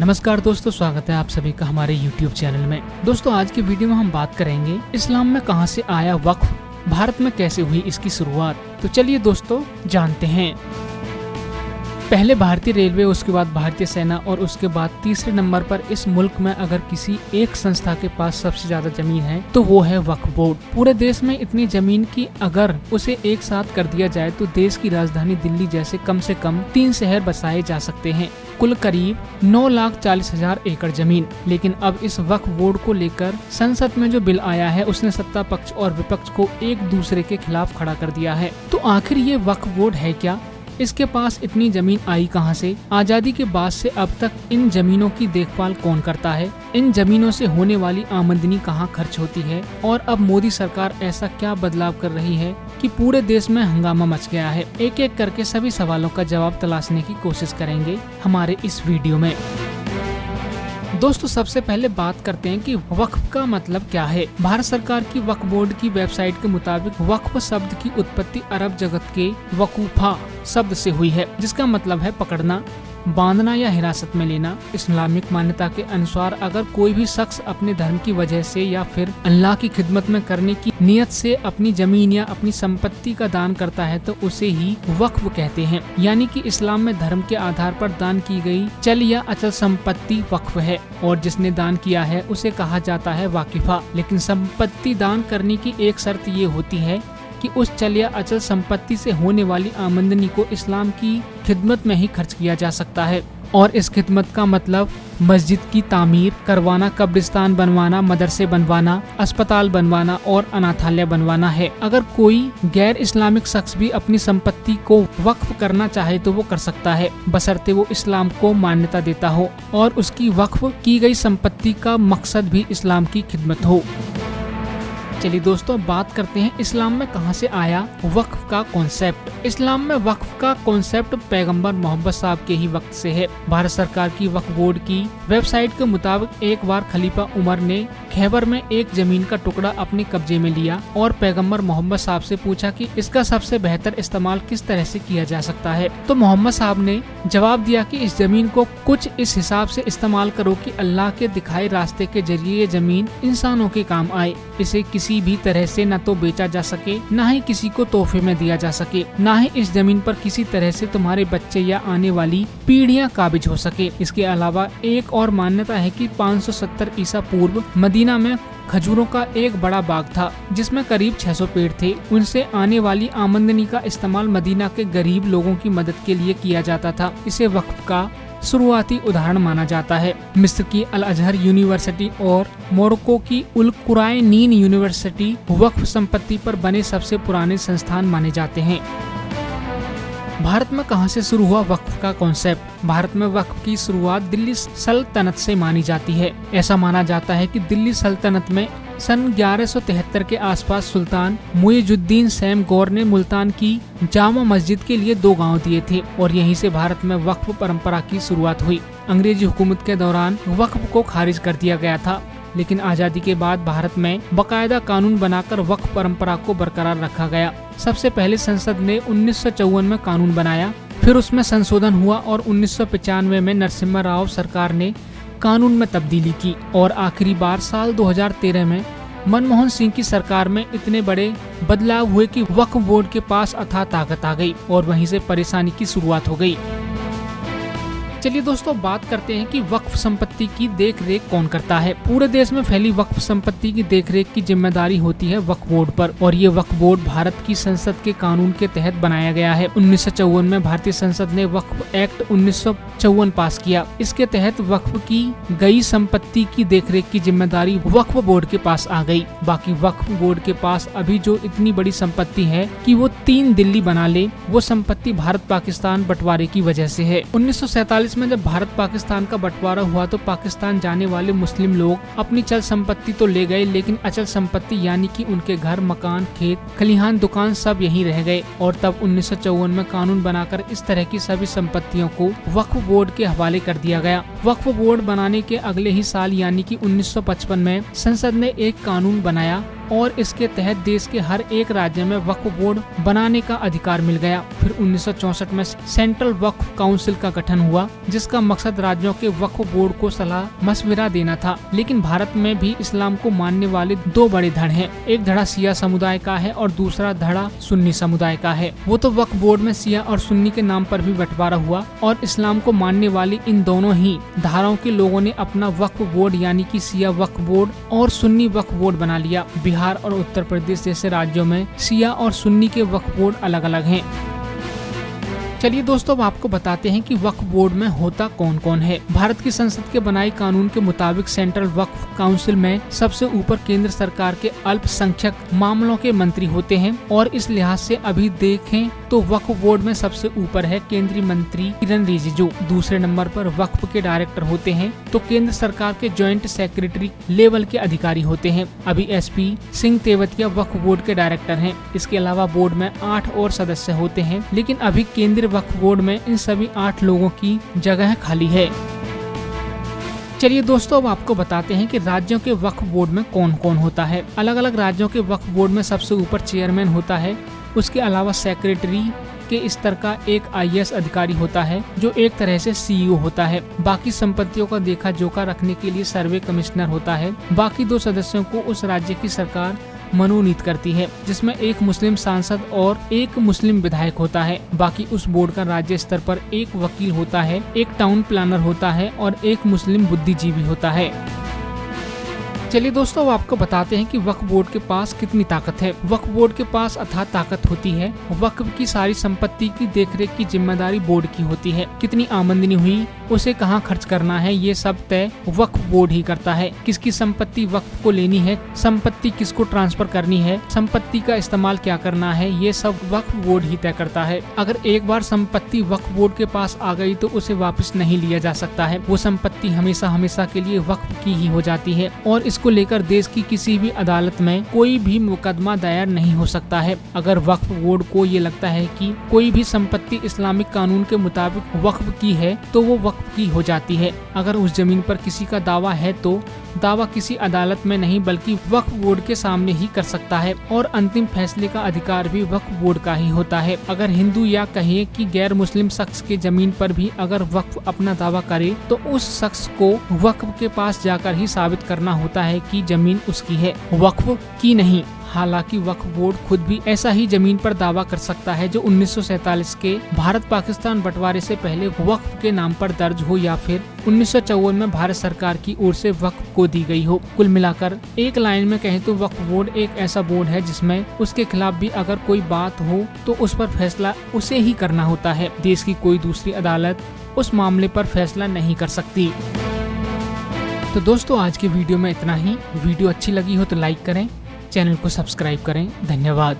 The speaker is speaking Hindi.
नमस्कार दोस्तों, स्वागत है आप सभी का हमारे YouTube चैनल में। दोस्तों आज की वीडियो में हम बात करेंगे इस्लाम में कहां से आया वक्फ, भारत में कैसे हुई इसकी शुरुआत। तो चलिए दोस्तों जानते हैं। पहले भारतीय रेलवे, उसके बाद भारतीय सेना और उसके बाद तीसरे नंबर पर इस मुल्क में अगर किसी एक संस्था के पास सबसे ज्यादा जमीन है तो वो है वक्फ बोर्ड। पूरे देश में इतनी जमीन की अगर उसे एक साथ कर दिया जाए तो देश की राजधानी दिल्ली जैसे कम से कम 3 शहर बसाए जा सकते हैं। कुल करीब 9,40,000 एकड़ जमीन। लेकिन अब इस वक्फ बोर्ड को लेकर संसद में जो बिल आया है उसने सत्ता पक्ष और विपक्ष को एक दूसरे के खिलाफ खड़ा कर दिया है। तो आखिर ये वक्फ बोर्ड है क्या? इसके पास इतनी जमीन आई कहां से? आजादी के बाद से अब तक इन जमीनों की देखभाल कौन करता है? इन जमीनों से होने वाली आमदनी कहां खर्च होती है? और अब मोदी सरकार ऐसा क्या बदलाव कर रही है कि पूरे देश में हंगामा मच गया है? एक एक करके सभी सवालों का जवाब तलाशने की कोशिश करेंगे हमारे इस वीडियो में। दोस्तों सबसे पहले बात करते हैं कि वक्फ का मतलब क्या है। भारत सरकार की वक्फ बोर्ड की वेबसाइट के मुताबिक वक्फ शब्द की उत्पत्ति अरब जगत के वकूफा शब्द से हुई है, जिसका मतलब है पकड़ना, बांधना या हिरासत में लेना। इस्लामिक मान्यता के अनुसार अगर कोई भी शख्स अपने धर्म की वजह से या फिर अल्लाह की खिदमत में करने की नियत से अपनी जमीन या अपनी संपत्ति का दान करता है तो उसे ही वक्फ कहते हैं। यानी कि इस्लाम में धर्म के आधार पर दान की गई चल या अचल संपत्ति वक्फ है और जिसने दान किया है उसे कहा जाता है वाकिफा। लेकिन संपत्ति दान करने की एक शर्त ये होती है कि उस चल या अचल संपत्ति से होने वाली आमदनी को इस्लाम की खिदमत में ही खर्च किया जा सकता है। और इस खिदमत का मतलब मस्जिद की तामीर करवाना, कब्रिस्तान बनवाना, मदरसे बनवाना, अस्पताल बनवाना और अनाथालय बनवाना है। अगर कोई गैर इस्लामिक शख्स भी अपनी संपत्ति को वक्फ करना चाहे तो वो कर सकता है, बशर्ते वो इस्लाम को मान्यता देता हो और उसकी वक्फ की गई संपत्ति का मकसद भी इस्लाम की खिदमत हो। चलिए दोस्तों बात करते हैं इस्लाम में कहां से आया वक्फ का कॉन्सेप्ट। इस्लाम में वक्फ का कॉन्सेप्ट पैगंबर मोहम्मद साहब के ही वक्त से है। भारत सरकार की वक्फ बोर्ड की वेबसाइट के मुताबिक एक बार खलीफा उमर ने खैबर में एक जमीन का टुकड़ा अपने कब्जे में लिया और पैगंबर मोहम्मद साहब से पूछा कि इसका सबसे बेहतर इस्तेमाल किस तरह से किया जा सकता है। तो मोहम्मद साहब ने जवाब दिया कि इस जमीन को कुछ इस हिसाब से इस्तेमाल करो कि अल्लाह के दिखाए रास्ते के जरिए ये जमीन इंसानों के काम आए। इसे किसी भी तरह से न तो बेचा जा सके, न ही किसी को तोहफे में दिया जा सके, न ही इस जमीन पर किसी तरह से तुम्हारे बच्चे या आने वाली पीढ़ियां काबिज हो सके। इसके अलावा एक और मान्यता है कि 570 ईसा पूर्व मदीना में खजूरों का एक बड़ा बाग था जिसमें करीब 600 पेड़ थे। उनसे आने वाली आमदनी का इस्तेमाल मदीना के गरीब लोगों की मदद के लिए किया जाता था। इसे वक्फ का शुरुआती उदाहरण माना जाता है। मिस्र की अल अजहर यूनिवर्सिटी और मोरक्को की उल कुरैनीन यूनिवर्सिटी वक्फ संपत्ति पर बने सबसे पुराने संस्थान माने जाते हैं। भारत में कहां से शुरू हुआ वक्फ का कॉन्सेप्ट? भारत में वक्फ की शुरुआत दिल्ली सल्तनत से मानी जाती है। ऐसा माना जाता है कि दिल्ली सल्तनत में सन 1173 के आसपास सुल्तान मुइजुद्दीन सैम गौर ने मुल्तान की जामा मस्जिद के लिए 2 गांव दिए थे और यहीं से भारत में वक्फ परंपरा की शुरुआत हुई। अंग्रेजी हुकूमत के दौरान वक्फ को खारिज कर दिया गया था, लेकिन आजादी के बाद भारत में बाकायदा कानून बनाकर वक्फ परंपरा को बरकरार रखा गया। सबसे पहले संसद ने 1954 में कानून बनाया, फिर उसमें संशोधन हुआ और 1995 में नरसिम्हा राव सरकार ने कानून में तब्दीली की और आखिरी बार साल 2013 में मनमोहन सिंह की सरकार में इतने बड़े बदलाव हुए कि वक्फ बोर्ड के पास अथाह ताकत आ गई और वहीं से परेशानी की शुरुआत हो गई। चलिए दोस्तों बात करते हैं कि वक्फ संपत्ति की देख रेख कौन करता है। पूरे देश में फैली वक्फ संपत्ति की देखरेख की जिम्मेदारी होती है वक्फ बोर्ड पर और ये वक्फ बोर्ड भारत की संसद के कानून के तहत बनाया गया है। 1954 में भारतीय संसद ने वक्फ एक्ट 1954 पास किया। इसके तहत वक्फ की गई संपत्ति की देखरेख की जिम्मेदारी वक्फ बोर्ड के पास आ गई। बाकी वक्फ बोर्ड के पास अभी जो इतनी बड़ी संपत्ति है कि वो 3 दिल्ली बना ले, वो संपत्ति भारत पाकिस्तान बंटवारे की वजह से है। 1947 में जब भारत पाकिस्तान का बंटवारा हुआ तो पाकिस्तान जाने वाले मुस्लिम लोग अपनी चल संपत्ति तो ले गए, लेकिन अचल संपत्ति यानी कि उनके घर, मकान, खेत, खलिहान, दुकान सब यहीं रह गए। और तब 1954 में कानून बनाकर इस तरह की सभी संपत्तियों को वक्फ बोर्ड के हवाले कर दिया गया। वक्फ बोर्ड बनाने के अगले ही साल यानी कि 1955 में संसद ने एक कानून बनाया और इसके तहत देश के हर एक राज्य में वक्फ बोर्ड बनाने का अधिकार मिल गया। फिर 1964 में सेंट्रल वक्फ काउंसिल का गठन हुआ, जिसका मकसद राज्यों के वक्फ बोर्ड को सलाह मशविरा देना था। लेकिन भारत में भी इस्लाम को मानने वाले दो बड़े धड़ हैं। एक धड़ा शिया समुदाय का है और दूसरा धड़ा सुन्नी समुदाय का है। वो तो वक्फ बोर्ड में शिया और सुन्नी के नाम पर भी बंटवारा हुआ और इस्लाम को मानने वाली इन दोनों ही धाराओं के लोगों ने अपना वक्फ बोर्ड यानी कि शिया वक्फ बोर्ड और सुन्नी वक्फ बोर्ड बना लिया। बिहार और उत्तर प्रदेश जैसे राज्यों में शिया और सुन्नी के वक्फ बोर्ड अलग अलग हैं। चलिए दोस्तों, अब आपको बताते हैं कि वक्फ बोर्ड में होता कौन कौन है। भारत की संसद के बनाई कानून के मुताबिक सेंट्रल वक्फ काउंसिल में सबसे ऊपर केंद्र सरकार के अल्पसंख्यक मामलों के मंत्री होते हैं और इस लिहाज से अभी देखें तो वक्फ बोर्ड में सबसे ऊपर है केंद्रीय मंत्री किरण रिजिजू। दूसरे नंबर पर वक्फ के डायरेक्टर होते हैं तो केंद्र सरकार के ज्वाइंट सेक्रेटरी लेवल के अधिकारी होते हैं। अभी एसपी सिंह तेवतिया वक्फ बोर्ड के डायरेक्टर हैं। इसके अलावा बोर्ड में 8 और सदस्य होते हैं, लेकिन अभी केंद्रीय वक्फ बोर्ड में इन सभी 8 लोगों की जगह खाली है। चलिए दोस्तों, अब आपको बताते हैं कि राज्यों के वक्फ बोर्ड में कौन कौन होता है। अलग अलग राज्यों के वक्फ बोर्ड में सबसे ऊपर चेयरमैन होता है। उसके अलावा सेक्रेटरी के स्तर का एक IAS अधिकारी होता है जो एक तरह से CEO होता है। बाकी संपत्तियों का देखा जोखा रखने के लिए सर्वे कमिश्नर होता है। बाकी 2 सदस्यों को उस राज्य की सरकार मनोनीत करती है, जिसमें एक मुस्लिम सांसद और एक मुस्लिम विधायक होता है। बाकी उस बोर्ड का राज्य स्तर पर एक वकील होता है, एक टाउन प्लानर होता है और एक मुस्लिम बुद्धिजीवी होता है। चलिए दोस्तों, अब आपको बताते हैं कि वक्फ बोर्ड के पास कितनी ताकत है। वक्फ बोर्ड के पास अथाह ताकत होती है। वक्फ की सारी संपत्ति की देखरेख की जिम्मेदारी बोर्ड की होती है। कितनी आमदनी हुई, उसे कहाँ खर्च करना है, ये सब तय वक्फ बोर्ड ही करता है। किसकी संपत्ति वक्फ को लेनी है, संपत्ति किसको ट्रांसफर करनी है, संपत्ति का इस्तेमाल क्या करना है, ये सब वक्फ बोर्ड ही तय करता है। अगर एक बार संपत्ति वक्फ बोर्ड के पास आ गई तो उसे वापस नहीं लिया जा सकता है। वो संपत्ति हमेशा हमेशा के लिए वक्फ की ही हो जाती है और इसको लेकर देश की किसी भी अदालत में कोई भी मुकदमा दायर नहीं हो सकता है। अगर वक्फ बोर्ड को ये लगता है कि कोई भी संपत्ति इस्लामिक कानून के मुताबिक वक्फ की है तो वो वक्फ की हो जाती है। अगर उस जमीन पर किसी का दावा है तो दावा किसी अदालत में नहीं बल्कि वक्फ बोर्ड के सामने ही कर सकता है और अंतिम फैसले का अधिकार भी वक्फ बोर्ड का ही होता है। अगर हिंदू या कहिए कि गैर मुस्लिम शख्स के जमीन पर भी अगर वक्फ अपना दावा करे तो उस शख्स को वक्फ के पास जाकर ही साबित करना होता है कि जमीन उसकी है, वक्फ की नहीं। हालांकि वक्फ बोर्ड खुद भी ऐसा ही जमीन पर दावा कर सकता है जो 1947 के भारत पाकिस्तान बंटवारे से पहले वक्फ के नाम पर दर्ज हो या फिर 1954 में भारत सरकार की ओर से वक्फ को दी गई हो। कुल मिलाकर एक लाइन में कहें तो वक्फ बोर्ड एक ऐसा बोर्ड है जिसमें उसके खिलाफ भी अगर कोई बात हो तो उस पर फैसला उसे ही करना होता है। देश की कोई दूसरी अदालत उस मामले पर फैसला नहीं कर सकती। तो दोस्तों, आज की वीडियो में इतना ही। वीडियो अच्छी लगी हो तो लाइक करें, चैनल को सब्सक्राइब करें। धन्यवाद।